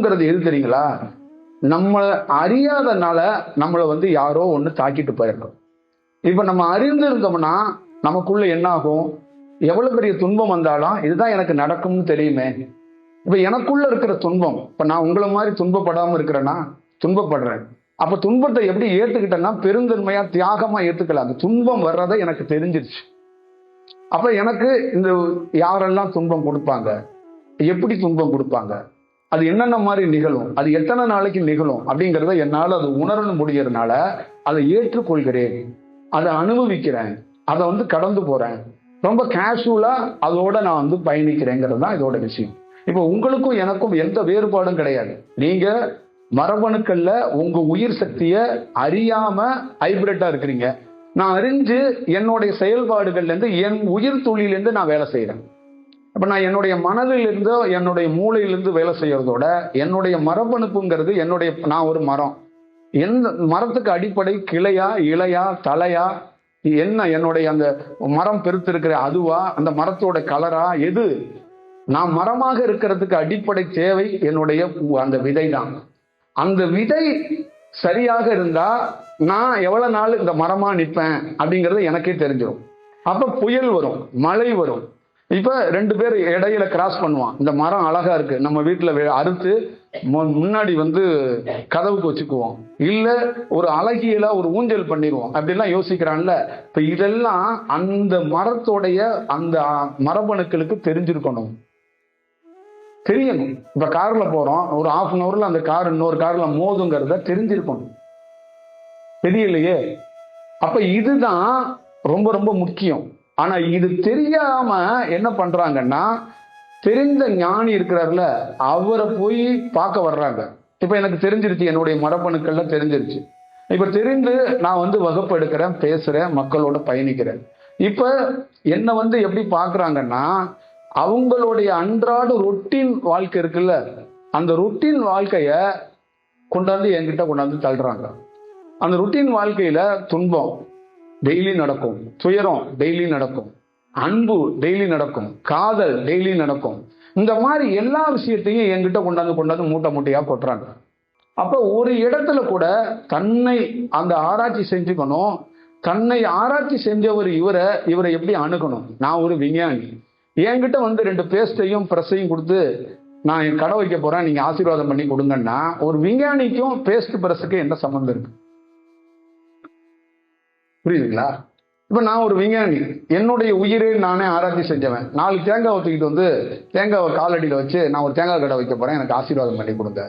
துன்பம்ங்கிறது எது தெரியுங்களா? நம்ம அறியாதனால நம்மளை யாரோ ஒண்ணு தாக்கிட்டு போயிடணும். இப்ப நம்ம அறிந்து இருந்தோம்னா நமக்குள்ள என்ன ஆகும்? எவ்வளவு பெரிய துன்பம் வந்தாலும் இதுதான் எனக்கு நடக்கும்னு தெரியுமே. இப்ப எனக்குள்ள இருக்கிற துன்பம், இப்ப நான் உங்களை மாதிரி துன்பப்படாம இருக்கிறேன்னா, துன்பப்படுறேன். அப்ப துன்பத்தை எப்படி ஏத்துக்கிட்டேன்னா பெருந்தன்மையா தியாகமா ஏத்துக்கலாம். அந்த துன்பம் வர்றதை எனக்கு தெரிஞ்சிருச்சு. அப்ப எனக்கு இந்த யாரெல்லாம் துன்பம் கொடுப்பாங்க, எப்படி துன்பம் கொடுப்பாங்க, அது என்னென்ன மாதிரி நிகழும், அது எத்தனை நாளைக்கு நிகழும் அப்படிங்கிறத என்னால் அது உணரணும் முடியறதுனால அதை ஏற்றுக்கொள்கிறேன், அதை அனுபவிக்கிறேன், அதை கடந்து போறேன். ரொம்ப கேஷுவலா அதோட நான் பயணிக்கிறேங்கிறது தான் இதோட விஷயம். இப்போ உங்களுக்கும் எனக்கும் எந்த வேறுபாடும் கிடையாது. நீங்க மரபணுக்கள்ல உங்க உயிர் சக்தியை அறியாம ஹைபிரிட்டா இருக்கிறீங்க. நான் அறிஞ்சு என்னுடைய செயல்பாடுகள்ல இருந்து என் உயிர் துளியிலிருந்து நான் வேலை செய்யறேன். அப்ப நான் என்னுடைய மனதிலிருந்து என்னுடைய மூளையிலிருந்து வேலை செய்யறதோட என்னுடைய மரபணுப்புங்கிறது நான் ஒரு மரம். எந்த மரத்துக்கு அடிப்படை கிளையா, இலையா, தலையா, என்ன என்னுடைய அந்த மரம் பெருத்திருக்கிற அதுவா, அந்த மரத்தோட கலரா, எது? நான் மரமாக இருக்கிறதுக்கு அடிப்படை தேவை என்னுடைய அந்த விதை தான். அந்த விதை சரியாக இருந்தா நான் எவ்வளவு நாள் இந்த மரமா நிற்பேன் அப்படிங்கறது எனக்கே தெரிஞ்சிடும். அப்ப புயல் வரும், மழை வரும். இப்ப 2 பேர் இடையில கிராஸ் பண்ணுவான். இந்த மரம் அழகா இருக்கு, நம்ம வீட்டுல அறுத்து முன்னாடி கதவுக்கு வச்சுக்குவோம், இல்ல ஒரு அழகியல ஒரு ஊஞ்சல் பண்ணிடுவோம் அப்படிலாம் யோசிக்கிறான்ல. இப்ப இதெல்லாம் அந்த மரத்தோடைய அந்த மரபணுக்களுக்கு தெரிஞ்சிருக்கணும், தெரியணும். இப்ப கார்ல போறோம், ஒரு 1/2 hourல அந்த கார் இன்னொரு கார்ல மோதுங்கிறத தெரிஞ்சிருக்கணும். தெரியலையே. அப்ப இதுதான் ரொம்ப ரொம்ப முக்கியம். ஆனா இது தெரியாம என்ன பண்றாங்கன்னா, தெரிந்த ஞானி இருக்கிறார்ல அவரை போய் பார்க்க வர்றாங்க. இப்ப எனக்கு தெரிஞ்சிருச்சு, என்னுடைய மரபணுக்கள்ல தெரிஞ்சிருச்சு. இப்ப தெரிந்து நான் வகுப்பு எடுக்கிறேன், பேசுறேன், மக்களோட பயணிக்கிறேன். இப்ப என்ன எப்படி பாக்குறாங்கன்னா, அவங்களுடைய அன்றாட ரொட்டீன் வாழ்க்கை இருக்குல்ல, அந்த ரொட்டீன் வாழ்க்கைய கொண்டாந்து என்கிட்ட கொண்டாந்து தள்ளுறாங்க. அந்த ரொட்டீன் வாழ்க்கையில துன்பம் டெய்லி நடக்கும், துயரம் டெய்லி நடக்கும், அன்பு டெய்லி நடக்கும், காதல் டெய்லி நடக்கும். இந்த மாதிரி எல்லா விஷயத்தையும் என்கிட்ட கொண்டாந்து மூட்டை மூட்டையா கொட்டுறாங்க. அப்ப ஒரு இடத்துல கூட தன்னை அந்த ஆராய்ச்சி செஞ்சுக்கணும். தன்னை ஆராய்ச்சி செஞ்சவர் இவரை எப்படி அணுகணும்? நான் ஒரு விஞ்ஞானி, என்கிட்ட 2 பேஸ்டையும் பிரஸையும் கொடுத்து நான் என் கடை வைக்க போறேன், நீங்க ஆசீர்வாதம் பண்ணி கொடுங்கன்னா, ஒரு விஞ்ஞானிக்கும் பேஸ்ட் பிரஸுக்கு என்ன சம்பந்தம் இருக்கு? புரியுதுங்களா? இப்ப நான் ஒரு விஞ்ஞானி, என்னுடைய உயிரை நானே ஆராய்ச்சி செஞ்சவன். 4 தேங்காய் தூக்கிட்டு தேங்காவை காலடியில வச்சு நான் ஒரு தேங்காய் கடை வைக்க போறேன், எனக்கு ஆசீர்வாதம் பண்ணி கொடுங்க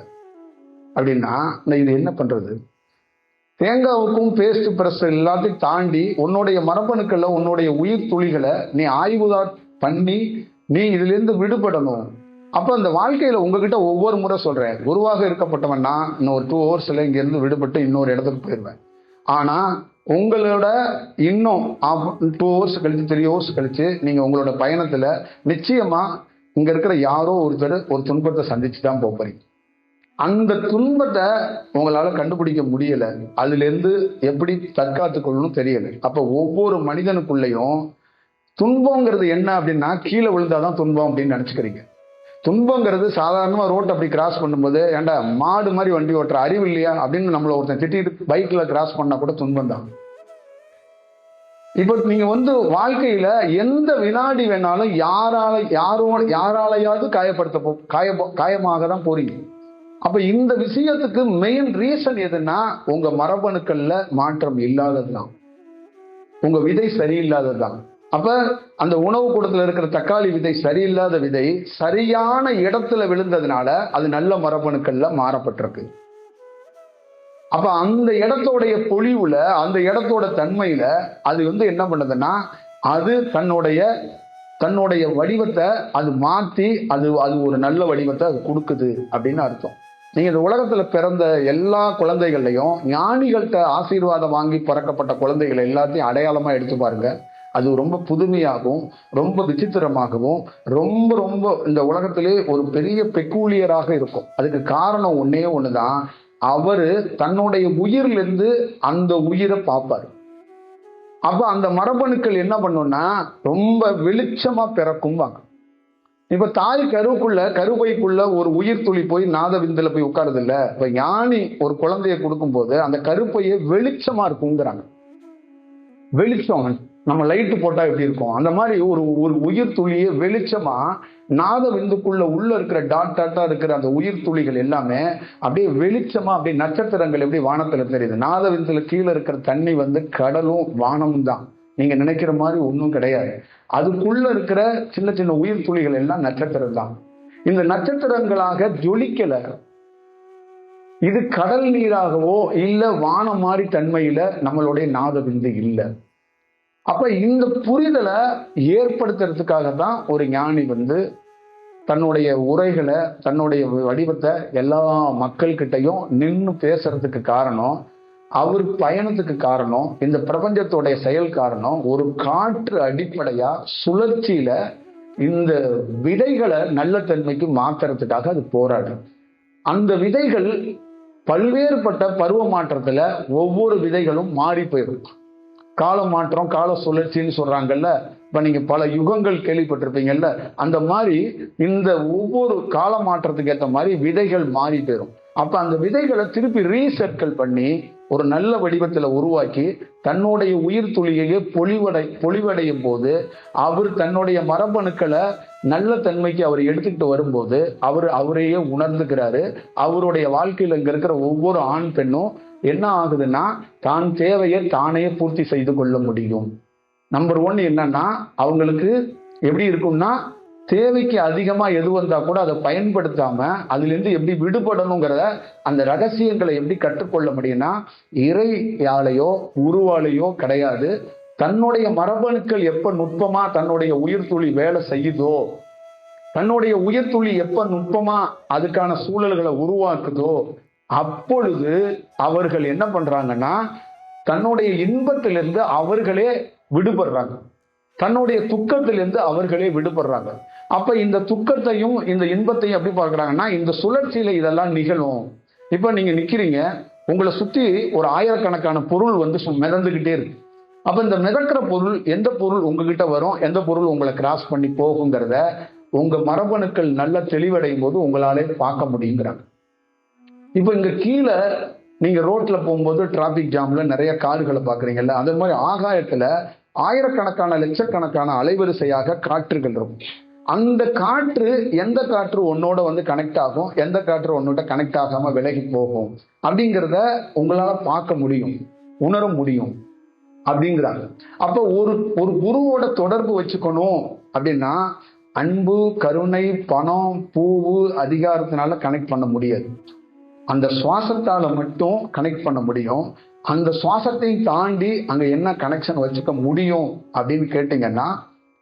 அப்படின்னா இது என்ன பண்றது? தேங்காவுக்கும் பேஸ்ட் பிரஸ் எல்லாத்தையும் தாண்டி உன்னுடைய மரபணுக்கள்ல உன்னுடைய உயிர் துளிகளை நீ ஆய்வுதான் பண்ணி நீ இதுல இருந்து விடுபடணும். அப்ப அந்த வாழ்க்கையில உங்ககிட்ட ஒவ்வொரு முறை சொல்றேன், குருவாக இருக்கப்பட்டவன்னா இன்னும் ஒரு 2 hours இங்க இருந்து விடுபட்டு இன்னொரு இடத்துக்கு போயிடுவேன். ஆனா உங்களோட இன்னும் 2 hours கழிச்சு 3 hours கழிச்சு நீங்க உங்களோட பயணத்துல நிச்சயமா இங்க இருக்கிற யாரோ ஒருத்தர் ஒரு துன்பத்தை சந்திச்சு தான் போறீங்க. அந்த துன்பத்தை உங்களால கண்டுபிடிக்க முடியல, அதுல இருந்து எப்படி தற்காத்துக் கொள்ளணும் தெரியல. அப்ப ஒவ்வொரு மனிதனுக்குள்ளேயும் துன்பங்கிறது என்ன அப்படின்னா, கீழே விழுந்தாதான் துன்பம் அப்படின்னு நினைச்சுக்கிறீங்க. துன்பங்கிறது சாதாரணமா ரோட்டை அப்படி கிராஸ் பண்ணும்போது, ஏன்டா மாடு மாதிரி வண்டி ஓட்டுற அறிவு இல்லையா அப்படின்னு நம்மள ஒருத்தன் திட்டிட்டு பைக்ல கிராஸ் பண்ணா கூட துன்பம் தான். இப்ப நீங்க வாழ்க்கையில எந்த வினாடி வேணாலும் யாராலையாவது காயமாக தான் போறீங்க. அப்ப இந்த விஷயத்துக்கு மெயின் ரீசன் எதுன்னா, உங்க மரபணுக்கள்ல மாற்றம் இல்லாததுதான், உங்க விதை சரியில்லாததுதான். அப்ப அந்த உணவு கூடத்துல இருக்கிற தக்காளி விதை சரியில்லாத விதை சரியான இடத்துல விழுந்ததுனால அது நல்ல மரபணுக்கள்ல மாறப்பட்டிருக்கு. அப்ப அந்த இடத்தோடைய பொழிவுல, அந்த இடத்தோட தன்மையில அது என்ன பண்ணுதுன்னா, அது தன்னுடைய வடிவத்தை அது மாத்தி அது ஒரு நல்ல வடிவத்தை அது கொடுக்குது அப்படின்னு அர்த்தம். நீங்க இந்த உலகத்துல பிறந்த எல்லா குழந்தைகள்லையும் ஞானிகள்கிட்ட ஆசீர்வாதம் வாங்கி பிறக்கப்பட்ட குழந்தைகளை எல்லாத்தையும் அடையாளமா எடுத்து பாருங்க. அது ரொம்ப புதுமையாகவும் ரொம்ப விசித்திரமாகவும் ரொம்ப ரொம்ப இந்த உலகத்திலே ஒரு பெரிய பெக்கூலியராக இருக்கும். அதுக்கு காரணம் ஒன்னே ஒண்ணுதான், அவரு தன்னுடைய உயிரிலிருந்து அந்த உயிரை பார்ப்பாரு. அப்ப அந்த மரபணுக்கள் என்ன பண்ணும்னா ரொம்ப வெளிச்சமா பிறக்கும்பாங்க. இப்ப தாய் கருப்பைக்குள்ள ஒரு உயிர் துளி போய் நாத விந்துல போய் உட்காருது இல்ல. இப்ப ஞானி ஒரு குழந்தைய கொடுக்கும் போது அந்த கருப்பையே வெளிச்சமா இருக்குங்கிறாங்க. வெளிச்சம் நம்ம லைட்டு போட்டா எப்படி இருக்கும் அந்த மாதிரி ஒரு ஒரு உயிர் துளியே வெளிச்சமா நாத விந்துக்குள்ள உள்ள இருக்கிற டாட் டாட்டா இருக்கிற அந்த உயிர் துளிகள் எல்லாமே அப்படியே வெளிச்சமா அப்படியே நட்சத்திரங்கள் எப்படி வானத்துல தெரியுது. நாத விந்துல கீழே இருக்கிற தண்ணி கடலும் வானமும் தான். நீங்க நினைக்கிற மாதிரி ஒன்றும் கிடையாது. அதுக்குள்ள இருக்கிற சின்ன சின்ன உயிர் துளிகள் எல்லாம் நட்சத்திரம் தான். இந்த நட்சத்திரங்களாக ஜொலிக்கல. இது கடல் நீராகவோ இல்ல வானம் மாதிரி தன்மையில நம்மளுடைய நாத விந்து இல்லை. அப்ப இந்த புரிதலை ஏற்படுத்துறதுக்காக தான் ஒரு ஞானி தன்னுடைய உரைகளை தன்னுடைய வடிவத்தை எல்லா மக்கள்கிட்டையும் நின்று பேசுறதுக்கு காரணம், அவர் பயணத்துக்கு காரணம், இந்த பிரபஞ்சத்தோடைய செயல் காரணம், ஒரு காற்று அடிப்படையா சுழற்சியில இந்த விதைகளை நல்ல தன்மைக்கு மாத்துறதுக்காக அது போராடும். அந்த விதைகள் பல்வேறுபட்ட பருவ மாற்றத்துல ஒவ்வொரு விதைகளும் மாறி போயிடும். கால மாற்றம், கால சுழற்சின்னு சொல்றாங்கல்ல. இப்ப நீங்க பல யுகங்கள் கேள்விப்பட்டிருப்பீங்கல்ல. அந்த மாதிரி இந்த ஒவ்வொரு கால மாற்றத்துக்கு ஏற்ற மாதிரி விதைகள் மாறி போயிடும். அப்ப அந்த விதைகளை திருப்பி ரீசர்க்கிள் பண்ணி ஒரு நல்ல வடிவத்துல உருவாக்கி தன்னுடைய உயிர் துளியையே பொலிவடையும் போது அவர் தன்னுடைய மரபணுக்களை நல்ல தன்மைக்கு அவர் எடுத்துக்கிட்டு வரும்போது அவரையே உணர்ந்துக்கிறாரு. அவருடைய வாழ்க்கையில் இங்க இருக்கிற ஒவ்வொரு ஆண் பெண்ணும் என்ன ஆகுதுன்னா தான் தேவையை தானே பூர்த்தி செய்து கொள்ள முடியும். நம்பர் 1 என்னன்னா அவங்களுக்கு எப்படி இருக்கும்னா தேவைக்கு அதிகமா எது வந்தா கூட அதை பயன்படுத்தாம அதுல இருந்து எப்படி விடுபடணுங்கிறத அந்த ரகசியங்களை எப்படி கற்றுக்கொள்ள முடியும்னா இறையாலையோ உருவாலையோ கிடையாது. தன்னுடைய மரபணுக்கள் எப்ப நுட்பமா தன்னுடைய உயிர் துளி வேலை செய்யுதோ, தன்னுடைய உயிர் துளி எப்ப நுட்பமா அதுக்கான சூழல்களை உருவாக்குதோ, அப்பொழுது அவர்கள் என்ன பண்றாங்கன்னா தன்னுடைய இன்பத்திலிருந்து அவர்களே விடுபடுறாங்க, தன்னுடைய துக்கத்திலிருந்து அவர்களே விடுபடுறாங்க. அப்ப இந்த துக்கத்தையும் இந்த இன்பத்தையும் எப்படி பார்க்கறாங்கன்னா இந்த சுழற்சியில இதெல்லாம் நிகழும். இப்ப நீங்க நிக்கிறீங்க, உங்களை சுத்தி ஒரு ஆயிரக்கணக்கான பொருள் மிதந்துகிட்டே இருக்கு. அப்ப இந்த மிதக்கிற பொருள் எந்த பொருள் உங்ககிட்ட வரும், எந்த பொருள் உங்களை கிராஸ் பண்ணி போகுங்கிறத உங்க மரபணுக்கள் நல்ல தெளிவடையும் போது உங்களாலே பார்க்க முடியுங்கிறாங்க. இப்ப இங்க கீழே நீங்க ரோட்ல போகும்போது டிராபிக் ஜாம்ல நிறைய கார்களை பாக்குறீங்கல்ல, அதே மாதிரி ஆகாயத்துல ஆயிரக்கணக்கான லட்சக்கணக்கான அலைவரிசையாக காற்றுகள் இருக்கும். அந்த காற்று எந்த காற்று உன்னோட கனெக்ட் ஆகும், எந்த காற்று உன்னோட கனெக்ட் ஆகாம விலகி போகும் அப்படிங்கிறத உங்களால பார்க்க முடியும், உணர முடியும் அப்படிங்கிறாங்க. அப்ப ஒரு குருவோட தொடர்பு வச்சுக்கணும் அப்படின்னா அன்பு, கருணை, பணம், பூவு, அதிகாரத்தினால கனெக்ட் பண்ண முடியாது. அந்த சுவாசத்தால மட்டும் கனெக்ட் பண்ண முடியும். அந்த சுவாசத்தை தாண்டி அங்க என்ன கனெக்ஷன் வச்சுக்க முடியும் அப்படின்னு கேட்டீங்கன்னா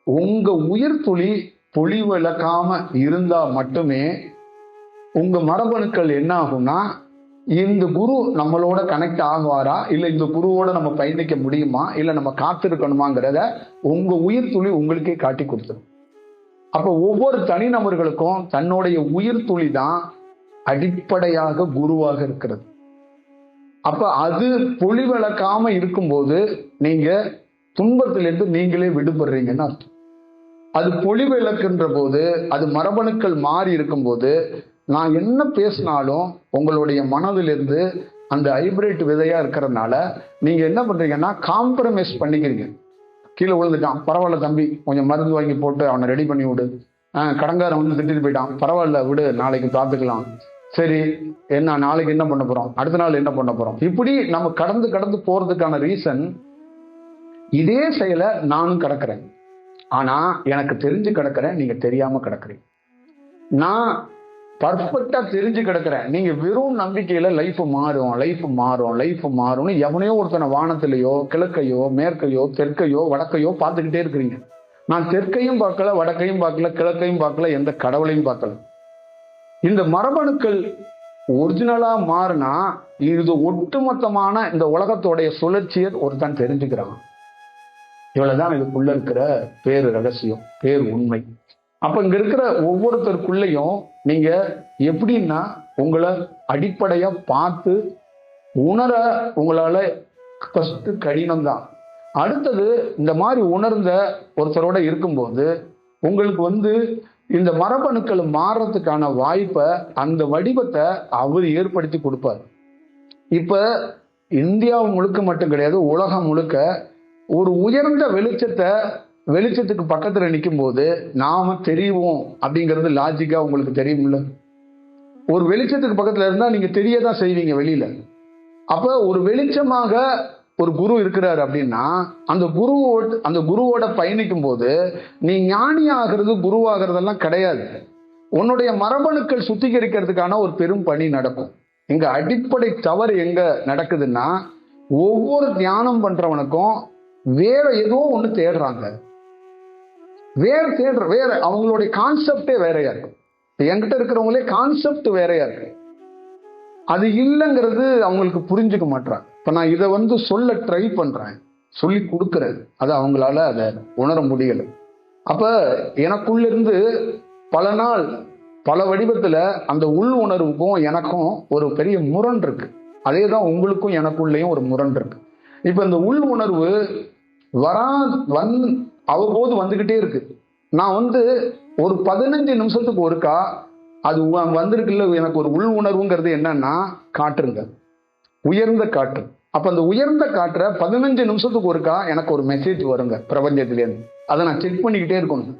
உங்க உயிர் துளி பொலிவிழக்காம இருந்தா மட்டுமே உங்க மரபணுக்கள் என்ன ஆகும்னா இந்த குரு நம்மளோட கனெக்ட் ஆகுவாரா, இல்ல இந்த குருவோட நம்ம பயணிக்க முடியுமா, இல்ல நம்ம காத்திருக்கணுமாங்கிறத உங்க உயிர் துளி உங்களுக்கே காட்டி கொடுத்துரும். அப்ப ஒவ்வொரு தனிநபர்களுக்கும் தன்னுடைய உயிர் துளி தான் அடிப்படையாக குருவாக இருக்கிறது. அப்ப அது பொலிவிழக்காம இருக்கும்போது நீங்க துன்பத்திலிருந்து நீங்களே விடுபடுறீங்கன்னு அர்த்தம். அது பொலிவிழக்கின்ற போது, அது மரபணுக்கள் மாறி இருக்கும் போது நான் என்ன பேசினாலும் உங்களுடைய மனதிலிருந்து அந்த ஹைபிரிட் விதையா இருக்கிறதுனால நீங்க என்ன பண்றீங்கன்னா காம்ப்ரமைஸ் பண்ணிக்கிறீங்க. கீழே விழுந்துட்டான், பரவாயில்ல தம்பி, கொஞ்சம் மருந்து வாங்கி போட்டு அவனை ரெடி பண்ணி விடு. கடங்காரன் திட்டிட்டு போயிட்டான், பரவாயில்ல விடு, நாளைக்கு பார்த்துக்கலாம். சரி, என்ன நாளைக்கு என்ன பண்ண போறோம், அடுத்த நாள் என்ன பண்ண போறோம், இப்படி நம்ம கடந்து போறதுக்கான ரீசன் இதே செயலை நானும் கிடக்கிறேன். ஆனா எனக்கு தெரிஞ்சு கிடக்கிறேன், நீங்க தெரியாம கிடக்குறீங்க. நான் பர்ஃபெக்டா தெரிஞ்சு கிடக்கிறேன், நீங்க வெறும் நம்பிக்கையில லைஃப் மாறும்னு எவனையோ ஒருத்தனை வானத்திலேயோ கிழக்கையோ மேற்கையோ தெற்கையோ வடக்கையோ பார்த்துக்கிட்டே இருக்கிறீங்க. நான் தெற்கையும் பார்க்கல, வடக்கையும் பார்க்கல, கிழக்கையும் பார்க்கல, எந்த கடவுளையும் பார்க்கல. இந்த மரபணுக்கள் ஒரிஜினலா மாறினா இது ஒட்டுமொத்தமான இந்த உலகத்தோடைய சுழற்சியை ஒருத்தன் தெரிஞ்சுக்கிறான். இவ்வளவுதான் இதுக்குள்ள இருக்கிற பேரு ரகசியம், பேர் உண்மை. அப்ப இங்க இருக்கிற ஒவ்வொருத்தருக்குள்ளேயும் நீங்க எப்படின்னா உங்களை அடிப்படையா பார்த்து உணர உங்களால ஃபர்ஸ்ட் கடினம் தான். அடுத்தது இந்த மாதிரி உணர்ந்த ஒருத்தரோட இருக்கும்போது உங்களுக்கு இந்த மரபணுக்கள் மாறுறதுக்கான வாய்ப்பை, அந்த வடிவத்தை அவர் ஏற்படுத்தி கொடுப்பார். இப்ப இந்தியா முழுக்க மட்டும் கிடையாது, உலகம் முழுக்க ஒரு உயர்ந்த வெளிச்சத்துக்கு பக்கத்துல நிற்கும் போது நாம தெரியும் அப்படிங்கிறது லாஜிக்கா உங்களுக்கு தெரியும்ல. ஒரு வெளிச்சத்துக்கு பக்கத்துல இருந்தா நீங்க தெரியதான் செய்வீங்க வெளியில. அப்ப ஒரு வெளிச்சமாக ஒரு குரு இருக்கிறாரு அப்படின்னா அந்த குருவோட பயணிக்கும் போது நீ ஞானி ஆகிறது குருவாகிறதெல்லாம் கிடையாது. உன்னுடைய மரபணுக்கள் சுத்திகரிக்கிறதுக்கான ஒரு பெரும் பணி நடக்கும். இங்க அடிப்படை தவறு எங்க நடக்குதுன்னா, ஒவ்வொரு தியானம் பண்றவனுக்கும் வேற ஏதோ ஒண்ணு தேடுறாங்க. வேற அவங்களுடைய கான்செப்டே வேறையா இருக்கு. என்கிட்ட இருக்கிறவங்களே கான்செப்ட் வேறையா இருக்கு. அது இல்லைங்கிறது அவங்களுக்கு புரிஞ்சுக்க மாட்டாங்க. இப்ப நான் இதை சொல்ல ட்ரை பண்றேன், சொல்லி கொடுக்கறது, அது அவங்களால அதை உணர முடியல. அப்ப எனக்குள்ள இருந்து பல நாள் பல வடிவத்துல அந்த உள் உணர்வுக்கும் எனக்கும் ஒரு பெரிய முரண் இருக்கு. அதேதான் உங்களுக்கும் எனக்குள்ளேயும் ஒரு முரண் இருக்கு. இப்ப இந்த உள் உணர்வு அவ்வப்போது வந்துகிட்டே இருக்கு. நான் ஒரு 15 நிமிஷத்துக்கு ஒருக்கா அது வந்திருக்குல்ல, எனக்கு ஒரு உள் உணர்வுங்கிறது என்னன்னா காற்றுங்க, உயர்ந்த காற்று. அப்ப அந்த உயர்ந்த காற்றை 15 நிமிஷத்துக்கு ஒருக்கா எனக்கு ஒரு மெசேஜ் வருங்க பிரபஞ்சத்திலேருந்து. அதை நான் செக் பண்ணிக்கிட்டே இருக்கணும்.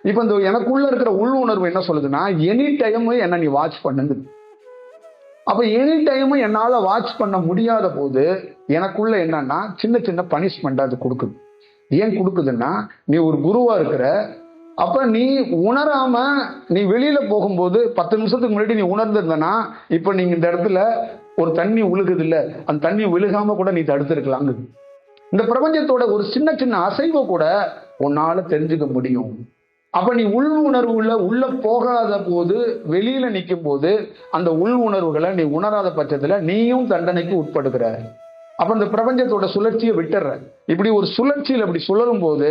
இப்ப இந்த எனக்குள்ள இருக்கிற உள் உணர்வு என்ன சொல்லுதுன்னா, எனி டைம் என்ன நீ வாட்ச் பண்ணுங்க. அப்ப எனி டைம் என்னால வாட்ச் பண்ண முடியாத போது எனக்குள்ள என்னன்னா சின்ன சின்ன பனிஷ்மெண்ட் அது கொடுக்குது. ஏன் கொடுக்குதுன்னா, நீ ஒரு குருவா இருக்கிற, அப்ப நீ உணராம நீ வெளியில போகும்போது 10 நிமிஷத்துக்கு முன்னாடி நீ உணர்ந்திருந்தனா, இப்ப நீங்க இந்த இடத்துல ஒரு தண்ணி உழுகுது இல்ல, அந்த தண்ணி விழுகாம கூட நீ தடுத்திருக்கலாம். இந்த பிரபஞ்சத்தோட ஒரு சின்ன சின்ன அசைவை கூட உன்னால தெரிஞ்சுக்க முடியும். அப்ப நீ உள் உணர்வுல உள்ள போகாத போது, வெளியில நிற்கும் போது அந்த உள் உணர்வுகளை நீ உணராத பட்சத்துல நீயும் தண்டனைக்கு உட்படுகிற. அப்ப இந்த பிரபஞ்சத்தோட சுழற்சியை விட்டுற. இப்படி ஒரு சுழற்சியில் அப்படி சுழலும் போது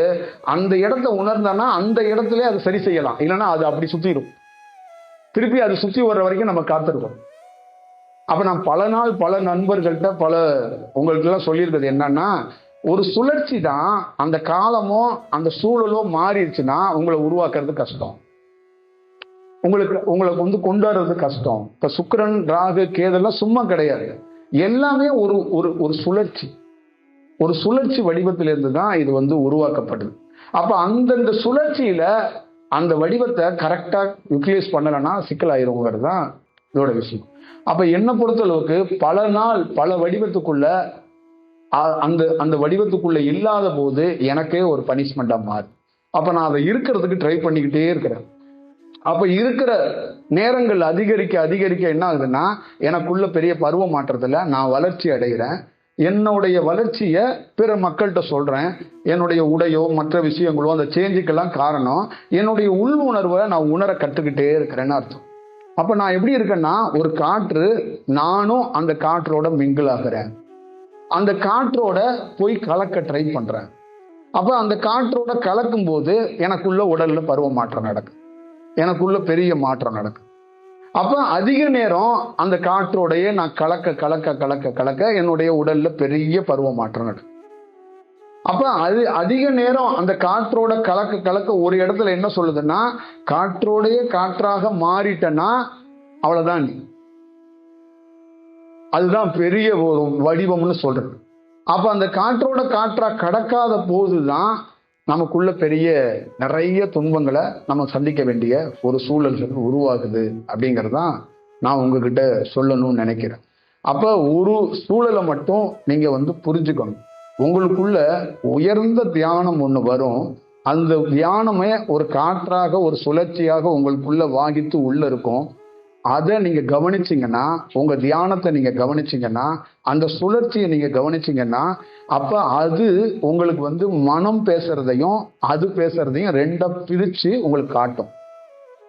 அந்த இடத்த உணர்ந்தானா அந்த இடத்துல அதை சரி செய்யலாம். இல்லைன்னா அது அப்படி சுத்திடும். திருப்பி அது சுத்தி வர்ற வரைக்கும் நம்ம காத்திருக்கோம். அப்ப நான் பல நாள் பல நண்பர்கள்ட்ட உங்களுக்கு எல்லாம் சொல்லியிருக்கிறது என்னன்னா, ஒரு சுழற்சி தான். அந்த காலமோ அந்த சூழலோ மாறிடுச்சுன்னா உங்களை உருவாக்குறது கஷ்டம், உங்களுக்கு கொண்டாடுறது கஷ்டம். இப்ப சுக்கிரன் ராகு கேதெல்லாம் சும்மா கிடையாது. எல்லாமே ஒரு சுழற்சி, ஒரு சுழற்சி வடிவத்திலிருந்து தான் இது உருவாக்கப்படுது. அப்ப அந்தந்த சுழற்சியில அந்த வடிவத்தை கரெக்டா யூட்டிலைஸ் பண்ணலன்னா சிக்கலாயிருங்கிறது தான் இதோட விஷயம். அப்ப என்னை பொறுத்தளவுக்கு பல நாள் பல வடிவத்துக்குள்ள அந்த வடிவத்துக்குள்ள இல்லாத போது எனக்கே ஒரு பனிஷ்மெண்டா மாறு. அப்ப நான் அதை இருக்கிறதுக்கு ட்ரை பண்ணிக்கிட்டே இருக்கிறேன். அப்ப இருக்கிற நேரங்கள் அதிகரிக்க அதிகரிக்க என்ன ஆகுதுன்னா, எனக்குள்ள பெரிய பருவ மாற்றத்துல நான் வளர்ச்சி அடைகிறேன். என்னுடைய வளர்ச்சியை பிற மக்கள்கிட்ட சொல்றேன். என்னுடைய உடையோ மற்ற விஷயங்களோ அந்த சேஞ்சுக்கெல்லாம் காரணம் என்னுடைய உள் உணர்வை நான் உணர கற்றுக்கிட்டே இருக்கிறேன்னு அர்த்தம். அப்ப நான் எப்படி இருக்கேன்னா, ஒரு காற்று, நானும் அந்த காற்றோட மிங்கிள் ஆகிறேன். அந்த காற்றோட போய் கலக்க ட்ரை பண்றேன். அப்ப அந்த காற்றோட கலக்கும் போது எனக்குள்ள உடல்ல பருவ மாற்றம் நடக்கும், எனக்குள்ள பெரிய மாற்றம் நடக்கும். அப்ப அதிக நேரம் அந்த காற்றோடைய நான் கலக்க கலக்க கலக்க கலக்க என்னுடைய உடல்ல பெரிய பருவ மாற்றம் நடக்கும். அப்ப அது அதிக நேரம் அந்த காற்றோட கலக்க கலக்க ஒரு இடத்துல என்ன சொல்லுதுன்னா, காற்றோடைய காற்றாக மாறிட்டனா அவ்வளவுதான், அதுதான் பெரிய ஒரு வடிவம்னு சொல்றது. அப்ப அந்த காற்றோட காற்றா கடக்காத போதுதான் நமக்குள்ள பெரிய நிறைய துன்பங்களை நம்ம சந்திக்க வேண்டிய ஒரு சூழல்கள் உருவாகுது அப்படிங்கறதான் நான் உங்ககிட்ட சொல்லணும்னு நினைக்கிறேன். அப்ப ஒரு சூழலை மட்டும் நீங்க புரிஞ்சுக்கணும். உங்களுக்குள்ள உயர்ந்த தியானம் ஒண்ணு வரும். அந்த தியானமே ஒரு காற்றாக ஒரு சுழற்சியாக உங்களுக்குள்ள வாங்கிட்டு உள்ள இருக்கும். அதை நீங்க கவனிச்சீங்கன்னா, உங்க தியானத்தை நீங்க கவனிச்சீங்கன்னா, அந்த சுழற்சியை நீங்க கவனிச்சீங்கன்னா, அப்ப அது உங்களுக்கு மனம் பேசுறதையும் அது பேசுறதையும் ரெண்டா பிரிச்சு உங்களுக்கு காட்டும்.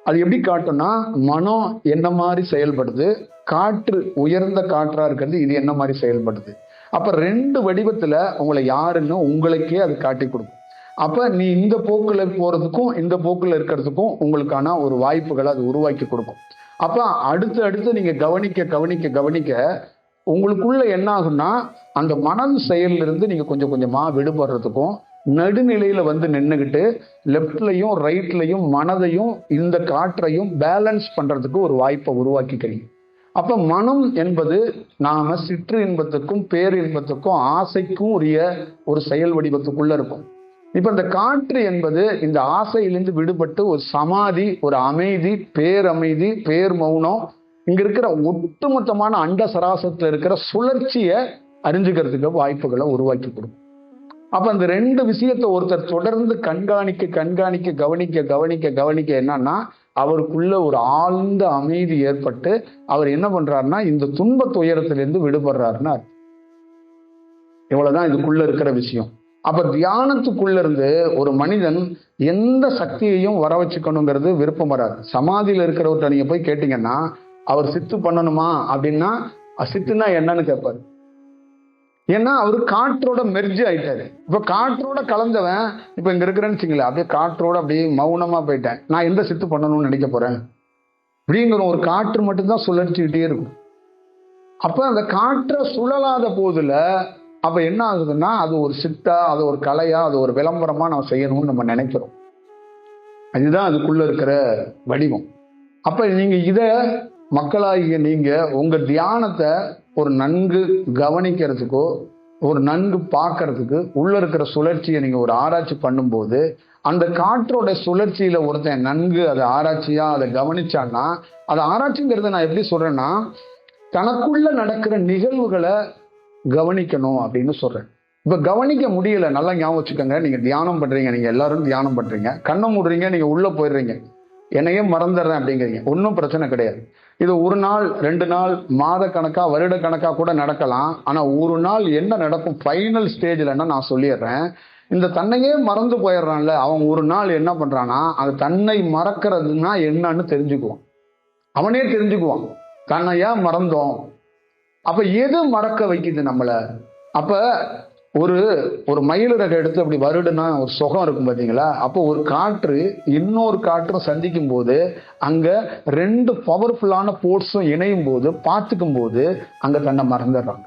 அது எப்படி காட்டும்னா, மனம் என்ன மாதிரி செயல்படுது, காற்று உயர்ந்த காற்றா இருக்கிறது இது என்ன மாதிரி செயல்படுது. அப்ப ரெண்டு வடிவத்துல உங்களை யாருன்னு உங்களுக்கே அது காட்டி கொடுக்கும். அப்ப நீ இந்த போக்குல போறதுக்கும் இந்த போக்குல இருக்கிறதுக்கும் உங்களுக்கான ஒரு வாய்ப்புகளை அது உருவாக்கி கொடுக்கும். அப்ப அடுத்து நீங்க கவனிக்க கவனிக்க கவனிக்க உங்களுக்குள்ள என்ன ஆகும்னா, அந்த மனம் செயலிலிருந்து நீங்க கொஞ்சம் கொஞ்சமா விடுபடுறதுக்கும் நடுநிலையில வந்து நின்றுகிட்டு லெப்ட்லையும் ரைட்லையும் மனதையும் இந்த காற்றையும் பேலன்ஸ் பண்றதுக்கு ஒரு வாய்ப்பை உருவாக்கிக்கிறீங்க. அப்ப மனம் என்பது நாம சிற்று இன்பத்துக்கும் பேரின்பத்துக்கும் ஆசைக்கும் உரிய ஒரு செயல் வடிவத்துக்குள்ள இருக்கும். இப்ப இந்த காற்று என்பது இந்த ஆசையிலிருந்து விடுபட்டு ஒரு சமாதி, ஒரு அமைதி, பேரமைதி, பேர் மௌனம், இங்க இருக்கிற ஒட்டுமொத்தமான அண்ட சராசரத்துல இருக்கிற சுழற்சியை அறிஞ்சுக்கிறதுக்கு வாய்ப்புகளை உருவாக்கி கொடுக்கும். அப்ப அந்த ரெண்டு விஷயத்தை ஒருத்தர் தொடர்ந்து கண்காணிக்க கண்காணிக்க கவனிக்க கவனிக்க கவனிக்க என்னன்னா அவருக்குள்ள ஒரு ஆழ்ந்த அமைதி ஏற்பட்டு அவர் என்ன பண்றாருன்னா இந்த துன்ப துயரத்திலிருந்து விடுபடுறாருன்னா இவ்வளவுதான் இதுக்குள்ள இருக்கிற விஷயம். அப்ப தியானத்துக்குள்ள இருந்து ஒரு மனிதன் எந்த சக்தியையும் வர வச்சுக்கணுங்கிறது விருப்பம் வராது. சமாதியில இருக்கிறவர்கிட்ட நீங்க போய் கேட்டீங்கன்னா அவர் சித்து பண்ணணுமா அப்படின்னா சித்துனா என்னன்னு கேட்பாரு. ஏன்னா அவரு காற்றோட மெர்ஜ் ஆயிட்டாரு. இப்ப காற்றோட கலந்தவன் இப்ப இங்க இருக்கிறேன்னு வச்சுங்களேன், அப்படியே காற்றோட அப்படியே மௌனமா போயிட்டேன், நான் எந்த சித்து பண்ணணும்னு நினைக்க போறேன் அப்படிங்கிற ஒரு காற்று மட்டும்தான் சுழற்சிக்கிட்டே இருக்கும். அப்ப அந்த காற்றை சுழலாத போதுல அப்ப என்ன ஆகுதுன்னா அது ஒரு சித்தா, அது ஒரு கலையா, அது ஒரு விளம்பரமா நம்ம செய்யணும்னு நம்ம நினைக்கிறோம். அதுதான் அதுக்குள்ள இருக்கிற வடிவம். அப்ப நீங்க இத மக்களாகிய நீங்க உங்க தியானத்தை ஒரு நன்கு கவனிக்கிறதுக்கோ ஒரு நன்கு பார்க்கறதுக்கு உள்ள இருக்கிற சுழற்சியை நீங்க ஒரு ஆராய்ச்சி பண்ணும்போது அந்த காற்றோட சுழற்சியில ஒருத்தன் நன்கு அதை ஆராய்ச்சியா அதை கவனிச்சான்னா, அதை ஆராய்ச்சிங்கிறத நான் எப்படி சொல்றேன்னா தனக்குள்ள நடக்கிற நிகழ்வுகளை கவனிக்கணும் அப்படின்னு சொல்றேன். இப்ப கவனிக்க முடியல, நல்லா ஞாபகம் வச்சுக்கோங்க. நீங்க தியானம் பண்றீங்க, நீங்க எல்லாரும் தியானம் பண்றீங்க, கண்ணை மூடுறீங்க, நீங்க உள்ள போயிடுறீங்க, என்னையே மறந்துடுறேன் அப்படிங்கிறீங்க. ஒன்றும் பிரச்சனை கிடையாது. இது ஒரு நாள் 2 நாள் மாத கணக்கா வருட கணக்கா கூட நடக்கலாம். ஆனா ஒரு நாள் என்ன நடக்கும் ஃபைனல் ஸ்டேஜ்லன்னா நான் சொல்லிடுறேன். இந்த தன்னையே மறந்து போயிடுறான்ல அவன் ஒரு நாள் என்ன பண்றான்னா அது தன்னை மறக்கிறதுனா என்னன்னு தெரிஞ்சுக்குவான். அவனே தெரிஞ்சுக்குவான் தன்னை ஏன் மறந்தோம். அப்ப எது மறக்க வைக்குது நம்மள? அப்ப ஒரு ஒரு மயிலிறகை எடுத்து அப்படி வருடுனா ஒரு சுகம் இருக்கும் பாத்தீங்களா? அப்போ ஒரு காற்று இன்னொரு காற்றும் சந்திக்கும் போது அங்க 2 பவர்ஃபுல்லான போர்ஸும் இணையும் போது பார்த்துக்கும் போது அங்க தன்னை மறந்துடுறாங்க.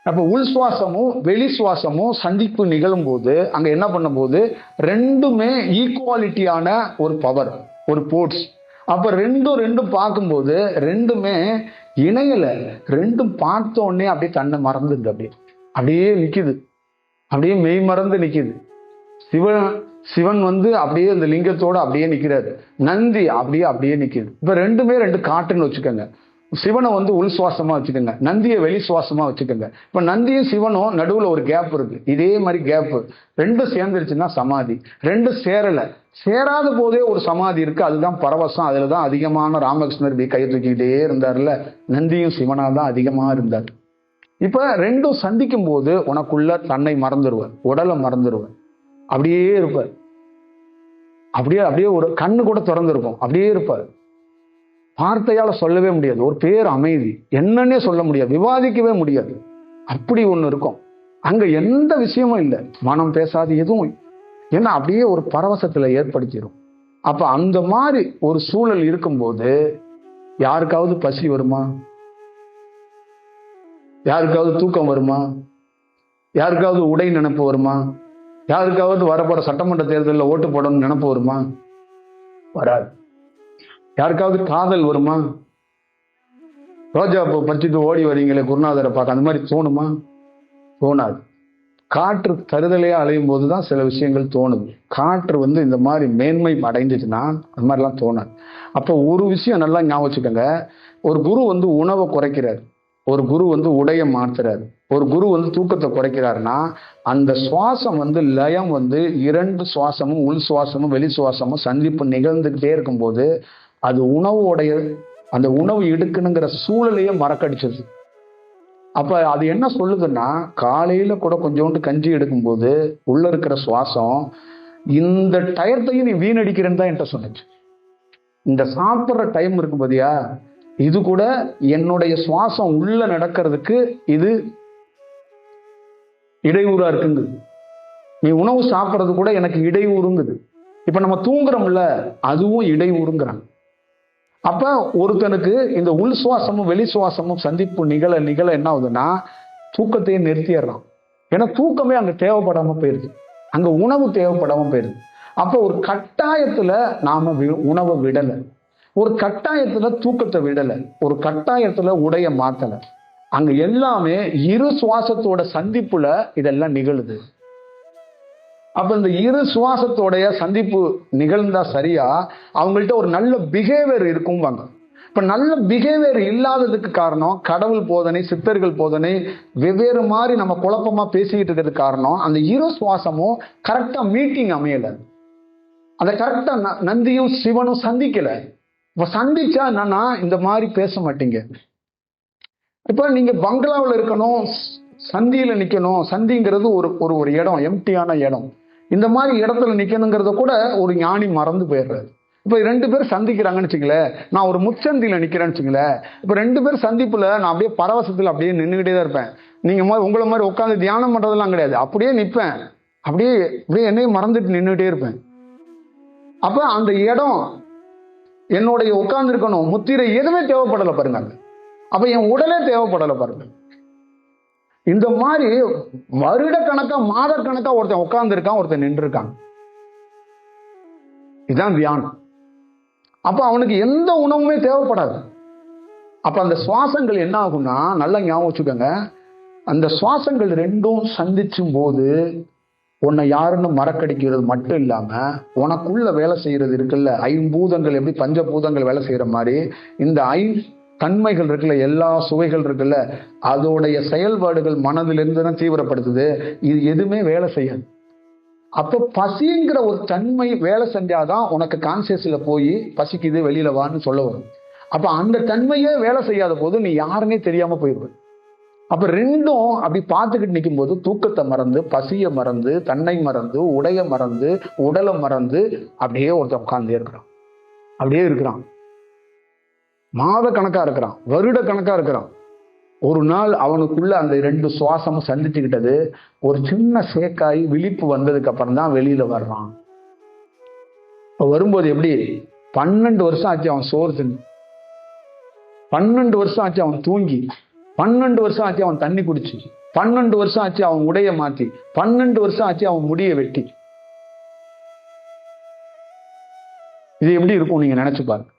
அப்ப உள் சுவாசமும் வெளி சுவாசமும் சந்திப்பு நிகழும் போது அங்க என்ன பண்ணும் போது ரெண்டுமே ஈக்குவாலிட்டியான ஒரு பவர், ஒரு போர்ஸ். அப்ப ரெண்டும் பார்க்கும்போது ரெண்டுமே இணையல, ரெண்டும் பார்த்த உடனே அப்படியே தன்னை மறந்துடுது, அப்படியே நிக்குது, அப்படியே மெய் மறந்து நிக்குது. சிவன் வந்து அப்படியே இந்த லிங்கத்தோட அப்படியே நிக்கிறாரு, நந்தி அப்படியே நிக்குது. இப்ப ரெண்டுமே 2 காட்டுன்னு வச்சுக்கோங்க. சிவனை வந்து உள் சுவாசமா வச்சுக்கோங்க, நந்தியை வெளி சுவாசமா வச்சுக்கோங்க. இப்ப நந்தியும் சிவனும் நடுவுல ஒரு கேப் இருக்கு, இதே மாதிரி கேப் 2 சேர்ந்துருச்சுன்னா சமாதி. 2 சேராத போதே ஒரு சமாதி இருக்கு, அதுதான் பரவசம். அதுலதான் அதிகமான ராமகிருஷ்ணர் இப்படி கையை தூக்கிக்கிட்டே இருந்தார்ல, நந்தியும் சிவனா தான் அதிகமா இருந்தார். இப்ப 2 சந்திக்கும் போது உனக்குள்ள தன்னை மறந்துடுவார், உடலை மறந்துடுவார், அப்படியே இருப்பார். அப்படியே ஒரு கண்ணு கூட திறந்திருக்கும், அப்படியே இருப்பார். வார்த்தையால சொல்லவே முடியாது, ஒரு பேர் அமைதி, என்னன்னே சொல்ல முடியாது, விவாதிக்கவே முடியாது. அப்படி ஒண்ணு இருக்கும். அங்க எந்த விஷயமும் இல்லை, மனம் பேசாது எதுவும், ஏன்னா அப்படியே ஒரு பரவசத்துல ஏற்படுத்திடும். அப்ப அந்த மாதிரி ஒரு சூழல் இருக்கும்போது யாருக்காவது பசி வருமா? யாருக்காவது தூக்கம் வருமா? யாருக்காவது உடை நினைப்பு வருமா? யாருக்காவது வரப்போற சட்டமன்ற தேர்தலில் ஓட்டு போடணும்னு நினைப்பு வருமா? வராது. யாருக்காவது காதல் வருமா? ரோஜா பூ பறிச்சுட்டு ஓடி வரீங்களே குருநாதரை பார்க்க, அந்த மாதிரி தோணுமா? தோணாது. காற்று தருதலையா அலையும் போதுதான் சில விஷயங்கள் தோணுது. காற்று வந்து இந்த மாதிரி மேன்மை அடைஞ்சிச்சுன்னா அந்த மாதிரிலாம் தோணாது. அப்போ ஒரு விஷயம் நல்லா ஞாபகம் வச்சுக்கோங்க. ஒரு குரு வந்து உணவை குறைக்கிறார், ஒரு குரு வந்து உடைய மாற்றுறாரு, ஒரு குரு வந்து தூக்கத்தை குறைக்கிறாருன்னா அந்த சுவாசம் வந்து லயம் வந்து 2 சுவாசமும் உள் சுவாசமும் வெளி சுவாசமும் சந்திப்பு நிகழ்ந்துகிட்டே இருக்கும்போது அது உணவோடைய அந்த உணவு எடுக்கணுங்கிற சூழலையே மறக்கடிச்சிருது. அப்ப அது என்ன சொல்லுதுன்னா காலையில கூட கொஞ்சோண்டு கஞ்சி எடுக்கும்போது உள்ள இருக்கிற சுவாசம் இந்த டயத்தையும் நீ வீணடிக்கிறேன்னு தான் என்கிட்ட சொன்னிச்சு. இந்த சாப்பிட்ற டைம் இருக்கும் பாத்தியா, இது கூட என்னுடைய சுவாசம் உள்ள நடக்கிறதுக்கு இது இடையூறா இருக்குங்குது. நீ உணவு சாப்பிட்றது கூட எனக்கு இடையூறுங்குது. இப்ப நம்ம தூங்குறோம்ல, அதுவும் இடையூறுங்கிறாங்க. அப்ப ஒருத்தனுக்கு இந்த உள் சுவாசமும் வெளி சுவாசமும் சந்திப்பு நிகழ என்ன ஆகுதுன்னா தூக்கத்தையே நிறுத்திடுறான். ஏன்னா தூக்கமே அங்க தேவைப்படாம போயிருது. அங்க உணவு தேவைப்படாம போயிருது. அப்போ ஒரு கட்டாயத்துல நாம உணவை விடல, ஒரு கட்டாயத்துல தூக்கத்தை விடல, ஒரு கட்டாயத்துல உடைய மாத்தல. அங்க எல்லாமே இரு சுவாசத்தோட சந்திப்புல இதெல்லாம் நிகழுது. அப்ப இந்த இரு சுவாசத்தோடைய சந்திப்பு நிகழ்ந்தா சரியா அவங்கள்ட்ட ஒரு நல்ல பிஹேவியர் இருக்கும்பாங்க. இப்ப நல்ல பிஹேவியர் இல்லாததுக்கு காரணம் கடவுள் போதனை, சித்தர்கள் போதனை வெவ்வேறு மாதிரி நம்ம குழப்பமா பேசிக்கிட்டு இருக்கிறதுக்கு காரணம் அந்த இரு சுவாசமும் கரெக்டா மீட்டிங் அமையல. அதை கரெக்டா நந்தியும் சிவனும் சந்திக்கல. இப்ப சந்திச்சா என்னன்னா இந்த மாதிரி பேச மாட்டீங்க. இப்ப நீங்க பங்களாவில் இருக்கணும், சந்தியில நிக்கணும். சந்திங்கிறது ஒரு ஒரு இடம், எம்டியான இடம். இந்த மாதிரி இடத்துல நிக்கணுங்கிறத கூட ஒரு ஞானி மறந்து போயிடுறாரு. இப்ப 2 பேர் சந்திக்கிறாங்கன்னு வச்சுங்களேன், நான் ஒரு முச்சந்தியில நிக்கிறேன்னு வச்சுங்களேன். இப்ப 2 பேர் சந்திப்புல நான் அப்படியே பரவசத்துல அப்படியே நின்றுகிட்டே தான் இருப்பேன். நீங்க உங்களை மாதிரி உட்காந்து தியானம் பண்றதெல்லாம் கிடையாது. அப்படியே நிற்பேன், அப்படியே அப்படியே என்னையும் மறந்துட்டு நின்றுட்டே இருப்பேன். அப்ப அந்த இடம் என்னுடைய உட்கார்ந்து இருக்கணும் முத்திரை எதுவுமே தேவைப்படலை பாருங்க. அப்ப என் உடலே தேவைப்படலை பாருங்க. இந்த மாதிரி வருட கணக்கா மாத கணக்கா ஒருத்தன் உட்கார்ந்து இருக்கான், ஒருத்தன் நின்று இருக்காங்க. இதுதான் தியானம். அப்ப அவனுக்கு எந்த உணவுமே தேவைப்படாது. அப்ப அந்த சுவாசங்கள் என்ன ஆகும்னா, நல்லா ஞாபகம் வச்சுக்கோங்க, அந்த சுவாசங்கள் ரெண்டும் சந்திச்சும் போது உன்னை யாருன்னு மறக்கடிக்கிறது மட்டும் இல்லாம உனக்குள்ள வேலை செய்யறது இருக்குல்ல, ஐம்பூதங்கள் எப்படி பஞ்சபூதங்கள் வேலை செய்யற மாதிரி இந்த தன்மைகள் இருக்குல்ல, எல்லா சுவைகள் இருக்குல்ல, அதோடைய செயல்பாடுகள் மனதிலிருந்து தான் தீவிரப்படுத்துது. இது எதுவுமே வேலை செய்யாது. அப்ப பசிங்கிற ஒரு தன்மை வேலை செஞ்சாதான் உனக்கு கான்சியஸ்ல போய் பசிக்குது வெளியில வான்னு சொல்ல வரும். அப்ப அந்த தன்மையே வேலை செய்யாத போது நீ யாருன்னே தெரியாம போயிடுவ. அப்ப ரெண்டும் அப்படி பார்த்துக்கிட்டு நிற்கும் போது தூக்கத்தை மறந்து, பசிய மறந்து, தன்னை மறந்து, உடைய மறந்து, உடலை மறந்து அப்படியே ஒருத்தன் உட்கார்ந்தே இருக்கிறான். அப்படியே இருக்கிறான், மாத கணக்கா இருக்கிறான், வருட கணக்கா இருக்கிறான். ஒரு நாள் அவனுக்குள்ள அந்த 2 சுவாசமும் சந்திச்சுக்கிட்டது ஒரு சின்ன சேக்காய் விழிப்பு வந்ததுக்கு அப்புறம் தான் வெளியில வர்றான். இப்ப வரும்போது எப்படி 12 வருஷம் ஆச்சு அவன் சோறு தின்னு, 12 வருஷம் ஆச்சு அவன் தூங்கி, 12 வருஷம் ஆச்சு அவன் தண்ணி குடிச்சு, 12 வருஷம் ஆச்சு அவன் உடைய மாத்தி, 12 வருஷம் ஆச்சு அவன் முடிய வெட்டி. இது எப்படி இருக்கும் நீங்க நினைச்சு பாருங்க.